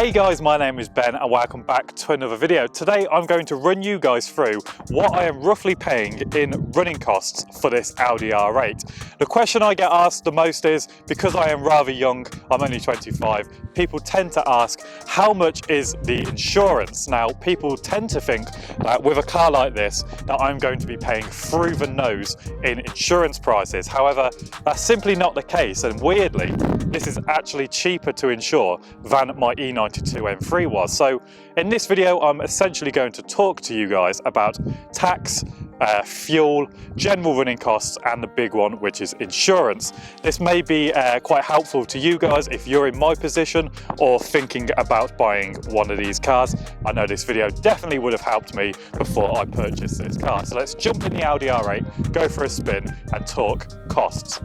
Hey guys, my name is Ben and welcome back to another video. Today I'm going to run you guys through what I am roughly paying in running costs for this Audi R8. The question I get asked the most is, because I am rather young, I'm only 25, people tend to ask, how much is the insurance? Now, people tend to think that with a car like this, that I'm going to be paying through the nose in insurance prices. However, that's simply not the case, and weirdly, this is actually cheaper to insure than my E92 M3 was. So in this video, I'm essentially going to talk to you guys about tax, fuel, general running costs, and the big one, which is insurance. This may be quite helpful to you guys if you're in my position or thinking about buying one of these cars. I know this video definitely would have helped me before I purchased this car. So let's jump in the Audi R8, go for a spin and talk costs.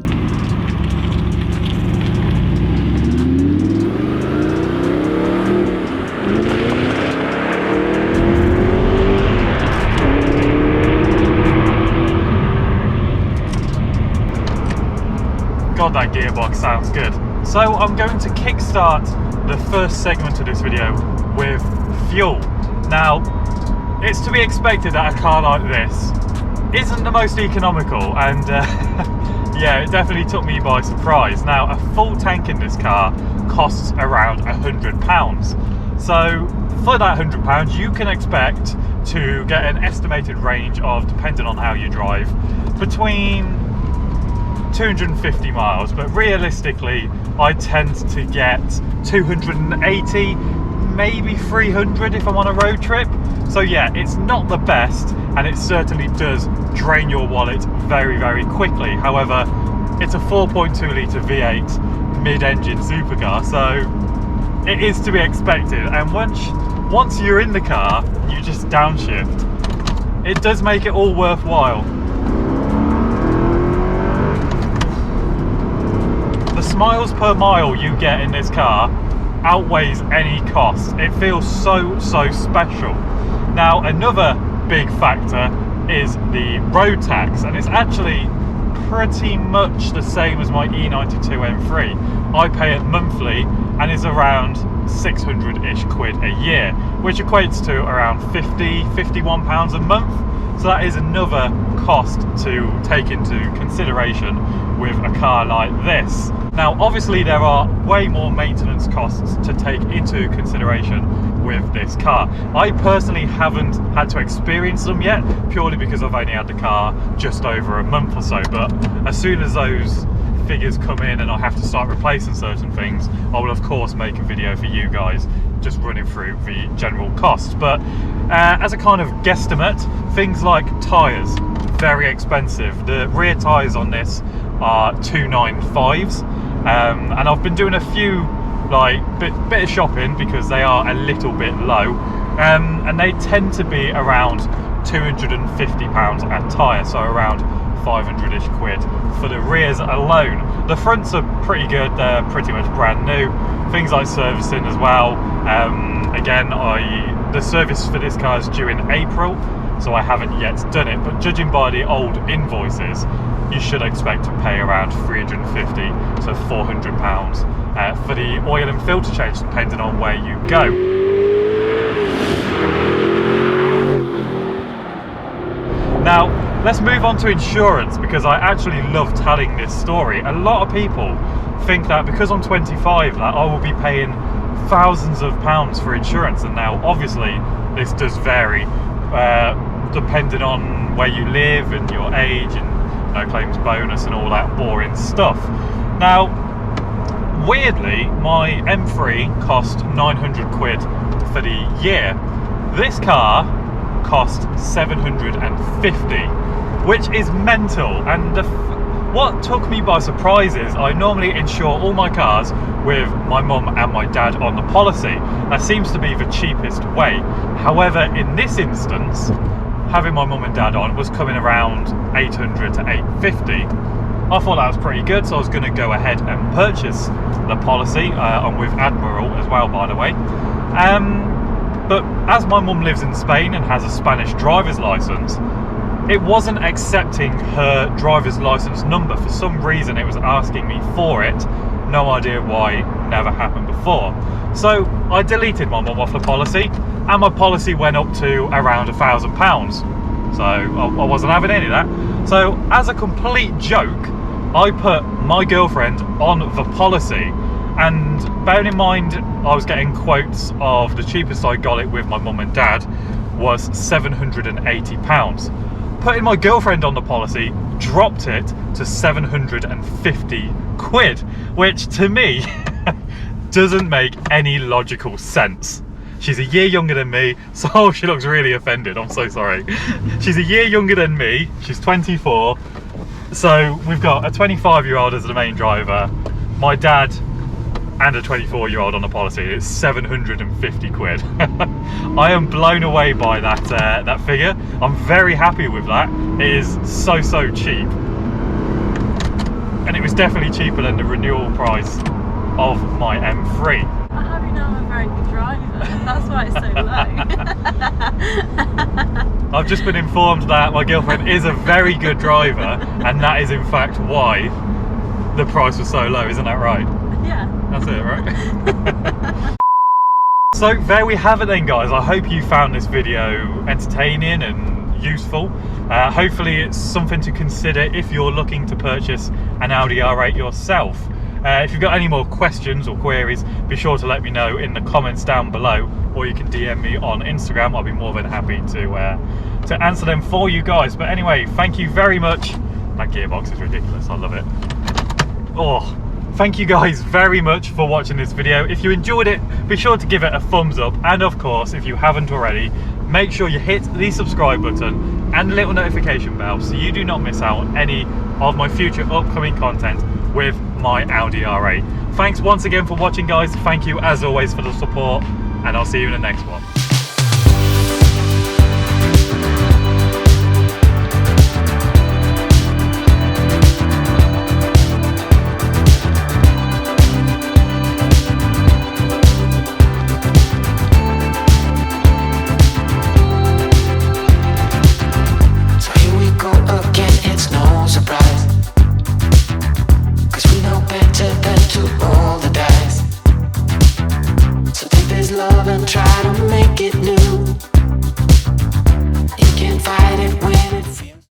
God, that gearbox sounds good. So I'm going to kickstart the first segment of this video with fuel. Now, it's to be expected that a car like this isn't the most economical, and yeah, it definitely took me by surprise. Now, a full tank in this car costs around £100. So for that £100, you can expect to get an estimated range of, depending on how you drive, between 250 miles, but realistically I tend to get 280, maybe 300 if I'm on a road trip. So yeah, it's not the best, and it certainly does drain your wallet very, very quickly. However, it's a 4.2 litre V8 mid-engine supercar, so it is to be expected, and once you're in the car, you just downshift. It does make it all worthwhile. The miles per mile you get in this car outweighs any cost. It feels so special. Now, another big factor is the road tax, and it's actually pretty much the same as my E92 M3. I pay it monthly and is around 600-ish quid a year, which equates to around £51 a month. So that is another cost to take into consideration with a car like this. Now, obviously there are way more maintenance costs to take into consideration with this car. I personally haven't had to experience them yet, purely because I've only had the car just over a month or so, but as soon as those figures come in and I have to start replacing certain things, I will of course make a video for you guys just running through the general cost. But as a kind of guesstimate, things like tyres, very expensive. The rear tyres on this are 295s, and I've been doing a few bit of shopping because they are a little bit low, and they tend to be around £250 a tyre, so around 500-ish quid for the rears alone. The fronts are pretty good, they're pretty much brand new. Things like servicing as well. Again, the service for this car is due in April, so I haven't yet done it, but judging by the old invoices, you should expect to pay around £350 to £400 for the oil and filter change, depending on where you go. Now, let's move on to insurance, because I actually love telling this story. A lot of people think that because I'm 25 that I will be paying thousands of pounds for insurance, and now obviously this does vary depending on where you live and your age and no claims bonus and all that boring stuff. Now, weirdly, my M3 cost 900 quid for the year. This car cost 750, which is mental. And what took me by surprise is I normally insure all my cars with my mum and my dad on the policy. That seems to be the cheapest way. However, in this instance, having my mum and dad on was coming around 800 to 850. I thought that was pretty good, so I was going to go ahead and purchase the policy. I'm with Admiral as well, by the way. But as my mum lives in Spain and has a Spanish driver's license, it wasn't accepting her driver's license number. For some reason, it was asking me for it. No idea why never happened before. So I deleted my mum off the policy, and my policy went up to around £1,000. So I wasn't having any of that. So as a complete joke, I put my girlfriend on the policy, and bearing in mind I was getting quotes of the cheapest I got it with my mum and dad was £780. Putting my girlfriend on the policy dropped it to 750 quid, which to me doesn't make any logical sense. She's a year younger than me, so she looks really offended, I'm so sorry. She's a year younger than me, she's 24, so we've got a 25-year-old as the main driver, my dad and a 24-year-old on the policy. It's 750 quid. I am blown away by that figure. I'm very happy with that. It is so cheap, and it was definitely cheaper than the renewal price of my M3. I hope you know I'm a very good driver. That's why it's so low. I've just been informed that my girlfriend is a very good driver, and that is in fact why the price was so low. Isn't that right? Yeah. That's it, right? So there we have it then, guys. I hope you found this video entertaining and useful. Hopefully it's something to consider if you're looking to purchase an Audi R8 yourself. If you've got any more questions or queries, be sure to let me know in the comments down below, or you can DM me on Instagram. I'll be more than happy to answer them for you guys. But anyway, thank you very much. That gearbox is ridiculous, I love it. Oh, thank you guys very much for watching this video. If you enjoyed it, be sure to give it a thumbs up, and of course, if you haven't already, make sure you hit the subscribe button and the little notification bell so you do not miss out on any of my future upcoming content with my Audi R8. Thanks once again for watching, guys. Thank you as always for the support, and I'll see you in the next one.